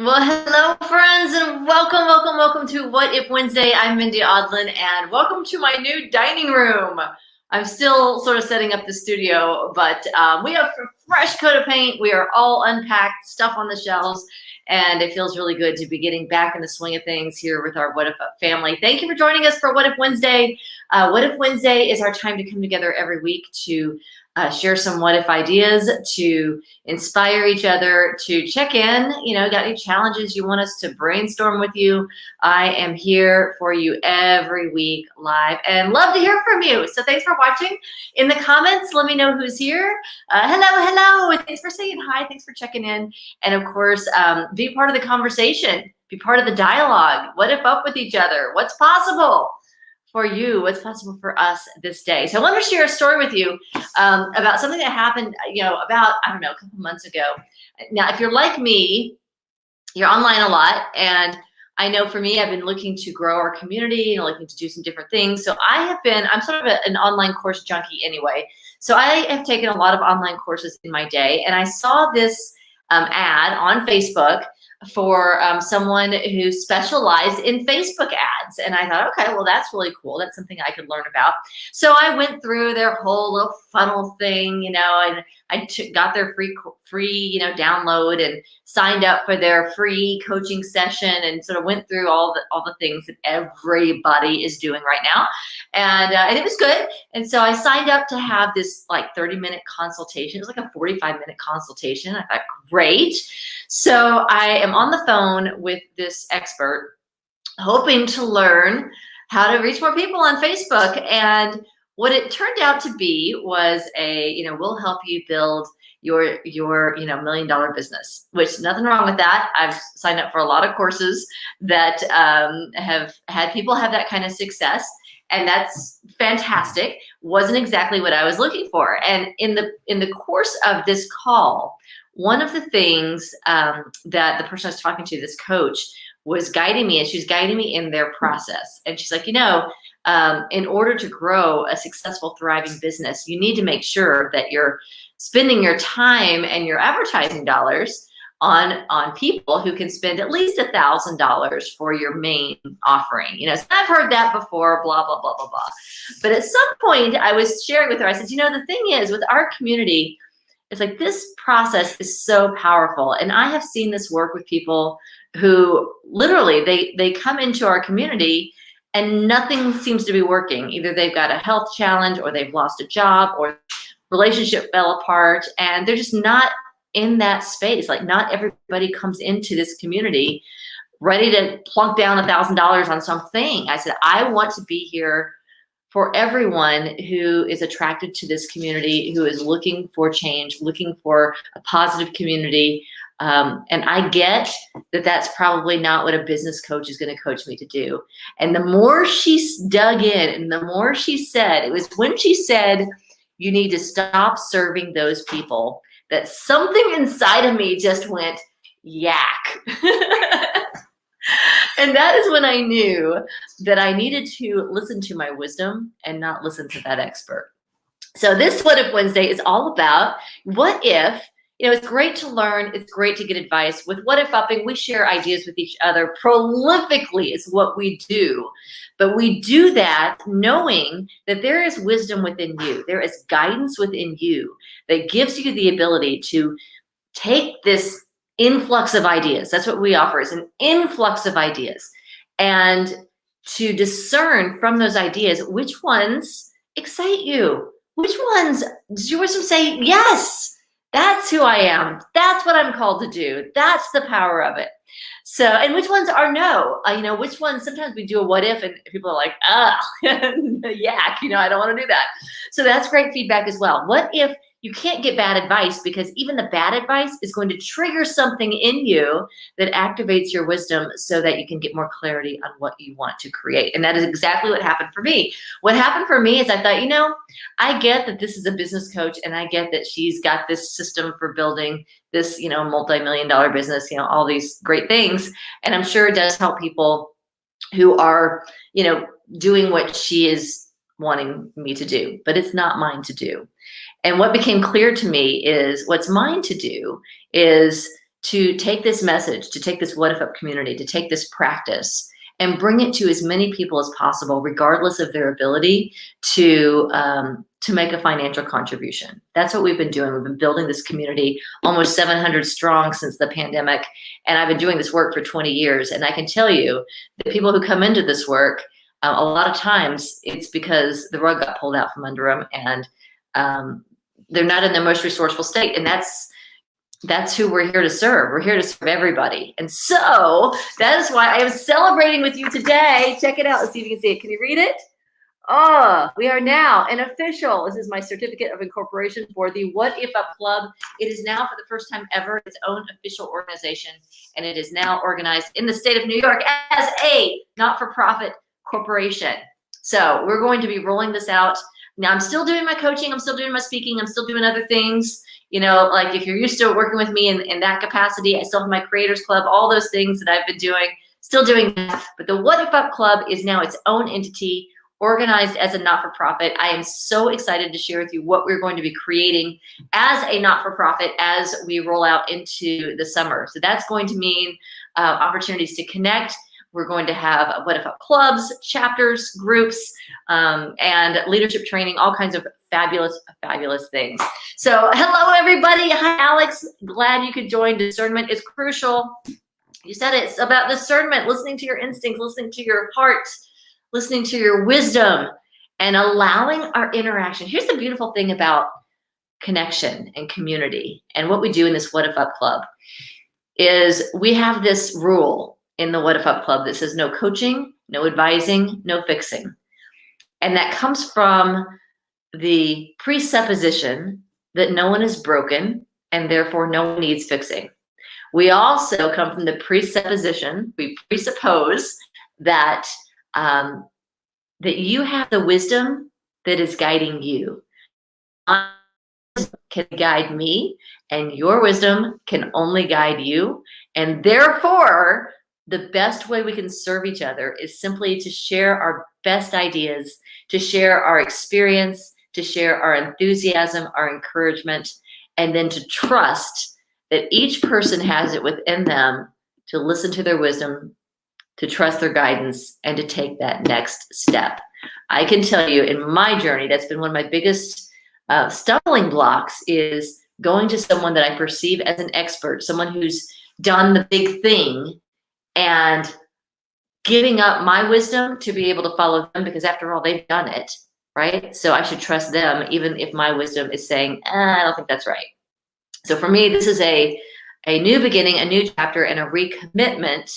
Well, hello, friends, and welcome to What If Wednesday. I'm Mindy Audlin, and welcome to my new dining room. I'm still sort of setting up the studio, but we have a fresh coat of paint. We are all unpacked, stuff on the shelves, and it feels really good to be getting back in the swing of things here with our What If family. Thank you for joining us for What If Wednesday. What If Wednesday is our time to come together every week to share some what if ideas, to inspire each other, to check in. Got any challenges you want us to brainstorm with you? I am here for you every week live and love to hear from you. So thanks for watching. In the comments, let me know who's here. Hello. Thanks for saying hi. Thanks for checking in. And of course, be part of the conversation. Be part of the dialogue. What if up with each other? What's possible for you? What's possible for us this day? So I want to share a story with you about something that happened, about, I don't know, a couple months ago. Now, if you're like me, you're online a lot. And I know for me, I've been looking to grow our community and looking to do some different things. So I'm sort of an online course junkie anyway. So I have taken a lot of online courses in my day. And I saw this ad on Facebook for someone who specialized in Facebook ads. And I thought, okay, well, that's really cool. That's something I could learn about. So I went through their whole little funnel thing, and I got their free, download and signed up for their free coaching session and sort of went through all the things that everybody is doing right now. And it was good. And so I signed up to have this like 30-minute consultation. It was like a 45-minute consultation. I thought, great. So I am on the phone with this expert, hoping to learn how to reach more people on Facebook. And what it turned out to be was we'll help you build your $1 million business, which nothing wrong with that. I've signed up for a lot of courses that have had people have that kind of success. And that's fantastic. Wasn't exactly what I was looking for. And in the course of this call, one of the things that the person I was talking to, this coach, was guiding me, and she was guiding me in their process. And she's like, in order to grow a successful, thriving business, you need to make sure that you're spending your time and your advertising dollars on people who can spend at least $1,000 for your main offering. So I've heard that before, blah, blah, blah, blah, blah. But at some point I was sharing with her, I said, the thing is with our community, it's like this process is so powerful. And I have seen this work with people who literally, they come into our community and nothing seems to be working. Either they've got a health challenge, or they've lost a job, or relationship fell apart, and they're just not in that space. Like, not everybody comes into this community ready to plunk down $1,000 on something. I said, I want to be here for everyone who is attracted to this community, who is looking for change, looking for a positive community. And I get that that's probably not what a business coach is going to coach me to do. And the more she dug in and the more she said, it was when she said, you need to stop serving those people, that something inside of me just went, yak. And that is when I knew that I needed to listen to my wisdom and not listen to that expert. So this What If Wednesday is all about what if. It's great to learn. It's great to get advice. With What If Upping, we share ideas with each other prolifically is what we do. But we do that knowing that there is wisdom within you. There is guidance within you that gives you the ability to take this influx of ideas. That's what we offer, is an influx of ideas. And to discern from those ideas which ones excite you. Which ones does your wisdom say, yes, that's who I am. That's what I'm called to do. That's the power of it. So, and which ones are no? Which ones, sometimes we do a what if and people are like, yak, I don't want to do that. So that's great feedback as well. What if you can't get bad advice, because even the bad advice is going to trigger something in you that activates your wisdom so that you can get more clarity on what you want to create. And that is exactly what happened for me. What happened for me is I thought, I get that this is a business coach, and I get that she's got this system for building this, multi-million-dollar business, all these great things. And I'm sure it does help people who are, doing what she is wanting me to do, but it's not mine to do. And what became clear to me is what's mine to do is to take this message, to take this What If Up community, to take this practice and bring it to as many people as possible, regardless of their ability to make a financial contribution. That's what we've been doing. We've been building this community, almost 700 strong since the pandemic, and I've been doing this work for 20 years. And I can tell you, the people who come into this work, a lot of times it's because the rug got pulled out from under them, and they're not in the most resourceful state, and that's who we're here to serve. We're here to serve everybody. And so that is why I am celebrating with you today. Check it out. Let's see if you can see it. Can you read it? Oh, we are now an official. This is my certificate of incorporation for the What If Up Club. It is now, for the first time ever, its own official organization, and it is now organized in the state of New York as a not-for-profit corporation. So we're going to be rolling this out. Now, I'm still doing my coaching. I'm still doing my speaking. I'm still doing other things. You know, like if you're used to working with me in that capacity, I still have my Creators Club, all those things that I've been doing, still doing that. But the What If Up Club is now its own entity, organized as a not-for-profit. I am so excited to share with you what we're going to be creating as a not-for-profit as we roll out into the summer. So that's going to mean opportunities to connect. We're going to have What If Up clubs, chapters, groups, and leadership training, all kinds of fabulous, fabulous things. So hello, everybody. Hi, Alex. Glad you could join. Discernment is crucial. You said it. It's about discernment, listening to your instincts, listening to your heart, listening to your wisdom, and allowing our interaction. Here's the beautiful thing about connection and community, and what we do in this What If Up Club is we have this rule in the What If Up Club that says no coaching, no advising, no fixing. And that comes from the presupposition that no one is broken and therefore no one needs fixing. We also come from the presupposition, we presuppose that that you have the wisdom that is guiding you. My wisdom can guide me, and your wisdom can only guide you. And therefore, the best way we can serve each other is simply to share our best ideas, to share our experience, to share our enthusiasm, our encouragement, and then to trust that each person has it within them to listen to their wisdom, to trust their guidance, and to take that next step. I can tell you in my journey, that's been one of my biggest stumbling blocks, is going to someone that I perceive as an expert, someone who's done the big thing, and giving up my wisdom to be able to follow them, because after all, they've done it, right? So I should trust them, even if my wisdom is saying, I don't think that's right. So for me, this is a new beginning, a new chapter, and a recommitment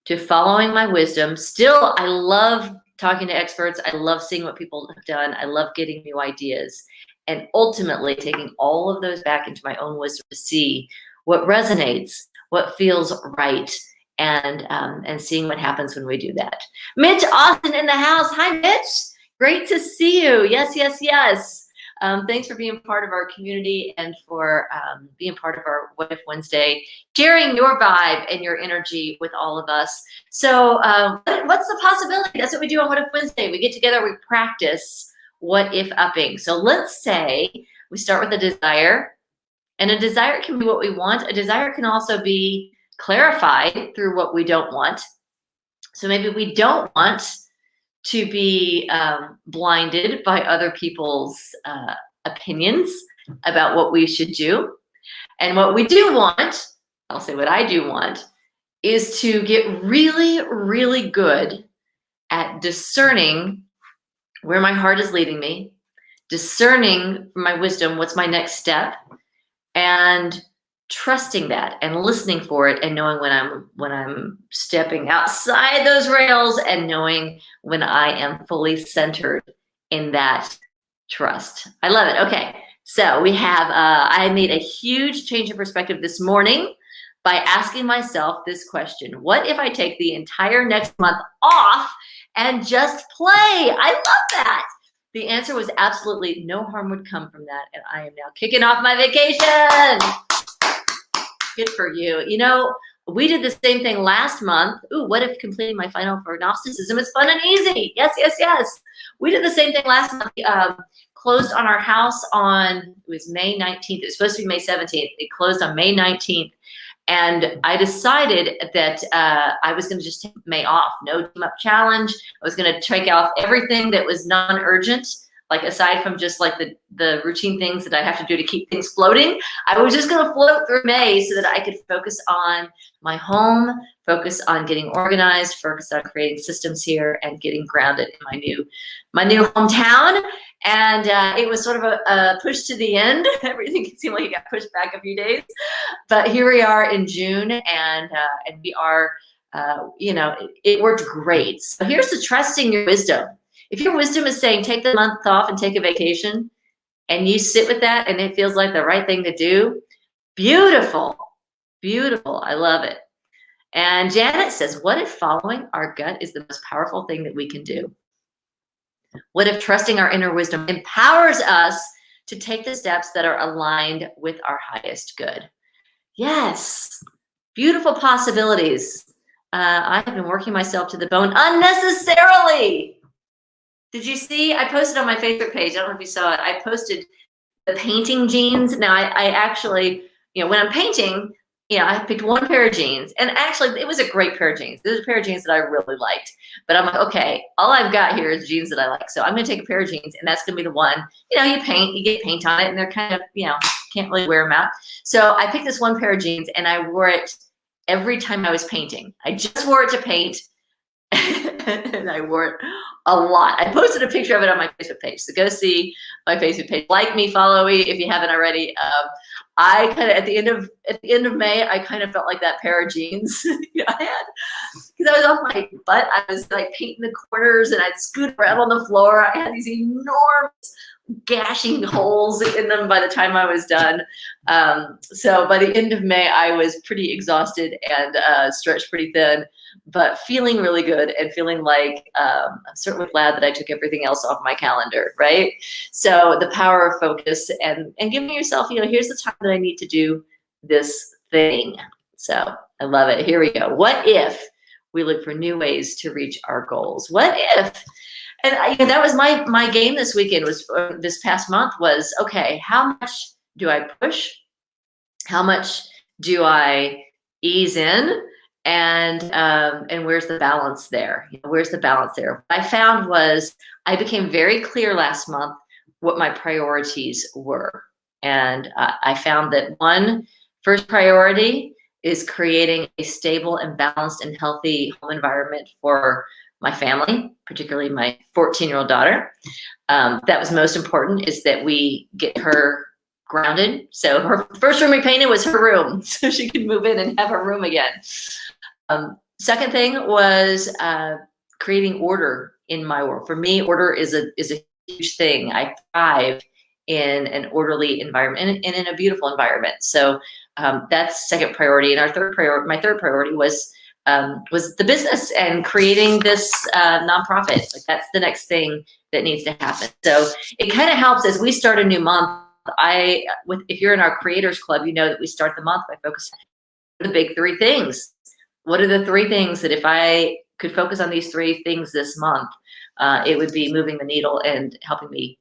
to following my wisdom. Still, I love talking to experts. I love seeing what people have done. I love getting new ideas, and ultimately taking all of those back into my own wisdom to see what resonates, what feels right, and seeing what happens when we do that. Mitch Austin in the house. Hi, Mitch. Great to see you. Yes, yes, yes. Thanks for being part of our community and for being part of our What If Wednesday, sharing your vibe and your energy with all of us. So what's the possibility? That's what we do on What If Wednesday. We get together, we practice what if upping. So let's say we start with a desire, and a desire can be what we want. A desire can also be clarified through what we don't want. So maybe we don't want to be blinded by other people's opinions about what we should do. And what we do want, I'll say what I do want, is to get really, really good at discerning where my heart is leading me, discerning from my wisdom what's my next step, and trusting that and listening for it, and knowing when I'm stepping outside those rails, and knowing when I am fully centered in that trust. I love it. Okay, so we have I made a huge change in perspective this morning by asking myself this question: what if I take the entire next month off and just play? I love that. The answer was absolutely no harm would come from that, and I am now kicking off my vacation. Good for you. You know, we did the same thing last month. Ooh, what if completing my final for Gnosticism is fun and easy? Yes, yes, yes. We did the same thing last month. We closed on our house on, it was May 19th. It was supposed to be May 17th. It closed on May 19th. And I decided that I was going to just take May off, no team up challenge. I was going to take off everything that was non-urgent, like aside from just like the routine things that I have to do to keep things floating. I was just going to float through May so that I could focus on my home, focus on getting organized, focus on creating systems here, and getting grounded in my new hometown. And it was sort of a push to the end. Everything seemed like it got pushed back a few days, but here we are in June, and we are, it worked great. So here's the trusting your wisdom. If your wisdom is saying take the month off and take a vacation, and you sit with that, and it feels like the right thing to do, beautiful, beautiful. I love it. And Janet says, what if following our gut is the most powerful thing that we can do? What if trusting our inner wisdom empowers us to take the steps that are aligned with our highest good? Yes, beautiful possibilities. I have been working myself to the bone unnecessarily. Did you see? I posted on my Facebook page. I don't know if you saw it. I posted the painting jeans. Now, I actually, when I'm painting, I picked one pair of jeans, and actually it was a great pair of jeans. It was a pair of jeans that I really liked, but I'm like, okay, all I've got here is jeans that I like. So I'm going to take a pair of jeans, and that's going to be the one, you get paint on it, and they're kind of, can't really wear them out. So I picked this one pair of jeans, and I wore it every time I was painting. I just wore it to paint, and I wore it a lot. I posted a picture of it on my Facebook page. So go see my Facebook page. Like me, follow me if you haven't already. I kind of at the end of May, I kind of felt like that pair of jeans I had, because I was off my butt. I was like painting the corners, and I'd scoot around on the floor. I had these enormous gashing holes in them by the time I was done. So by the end of May, I was pretty exhausted and stretched pretty thin, but feeling really good and feeling like I'm certainly glad that I took everything else off my calendar, right? So the power of focus and giving yourself, here's the time that I need to do this thing. So I love it. Here we go. What if we look for new ways to reach our goals? What if? And that was my game this weekend, was this past month, was, okay, how much do I push? How much do I ease in? And where's the balance there? Where's the balance there? What I found was I became very clear last month what my priorities were. And I found that first priority is creating a stable and balanced and healthy home environment for my family, particularly my 14-year-old daughter. That was most important, is that we get her grounded. So her first room we painted was her room, so she could move in and have her room again. Second thing was creating order in my world. For me, order is a huge thing. I thrive in an orderly environment and in a beautiful environment. So that's second priority. And my third priority was the business and creating this nonprofit. Like, that's the next thing that needs to happen. So it kind of helps as we start a new month. If you're in our Creators Club, you know that we start the month by focusing on the big three things. What are the three things that if I could focus on these three things this month, it would be moving the needle and helping me,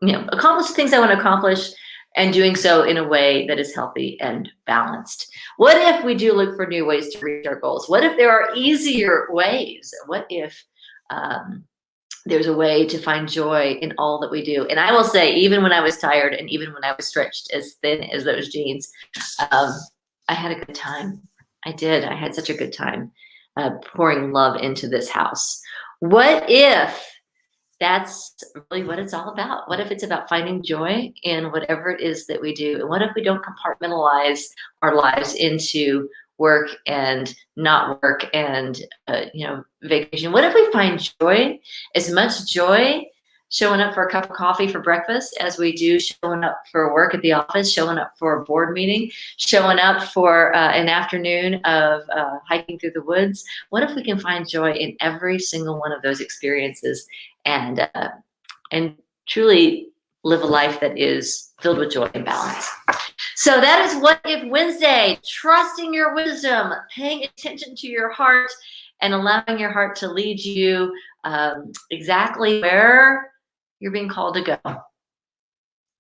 accomplish the things I want to accomplish, and doing so in a way that is healthy and balanced. What if we do look for new ways to reach our goals? What if there are easier ways? What if there's a way to find joy in all that we do? And I will say, even when I was tired and even when I was stretched as thin as those jeans, I had a good time. I did. I had such a good time pouring love into this house. What if that's really what it's all about? What if it's about finding joy in whatever it is that we do? And what if we don't compartmentalize our lives into work and not work and vacation? What if we find joy, as much joy showing up for a cup of coffee for breakfast as we do showing up for work at the office, showing up for a board meeting, showing up for an afternoon of hiking through the woods? What if we can find joy in every single one of those experiences and truly live a life that is filled with joy and balance? So that is What If Wednesday. Trusting your wisdom, paying attention to your heart, and allowing your heart to lead you exactly where you're being called to go.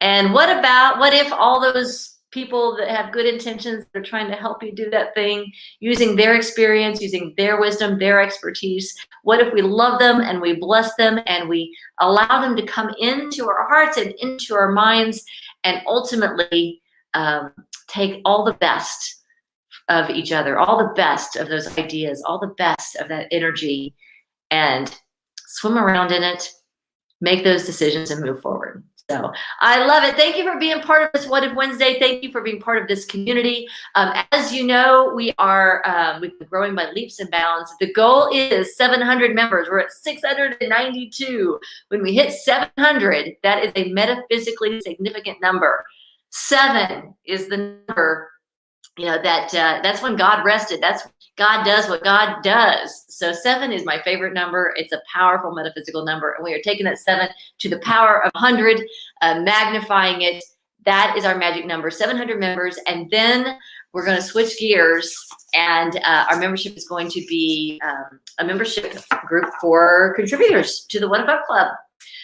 And what if all those people that have good intentions. They're trying to help you do that thing using their experience, using their wisdom, their expertise. What if we love them and we bless them and we allow them to come into our hearts and into our minds and ultimately take all the best of each other, all the best of those ideas, all the best of that energy, and swim around in it, make those decisions and move forward. So I love it. Thank you for being part of this What If Wednesday. Thank you for being part of this community. As you know, we've been growing by leaps and bounds. The goal is 700 members. We're at 692. When we hit 700, that is a metaphysically significant number. 7 is the number, that's when God rested. That's God does what God does. So 7 is my favorite number. It's a powerful metaphysical number. And we are taking that 7 to the power of 100, magnifying it. That is our magic number, 700 members. And then we're going to switch gears. And our membership is going to be a membership group for contributors to the What If Up Club.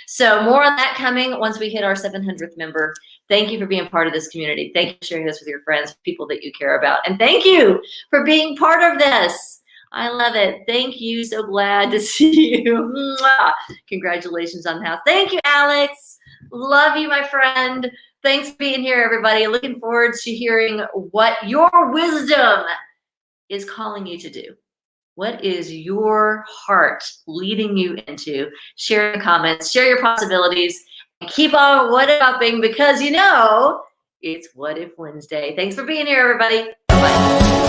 So more on that coming once we hit our 700th member. Thank you for being part of this community. Thank you for sharing this with your friends, people that you care about. And thank you for being part of this. I love it. Thank you. So glad to see you. Mwah. Congratulations on the house. Thank you, Alex. Love you, my friend. Thanks for being here, everybody. Looking forward to hearing what your wisdom is calling you to do. What is your heart leading you into? Share in the comments, share your possibilities, and keep on what upping because it's What If Wednesday. Thanks for being here, everybody. Bye-bye.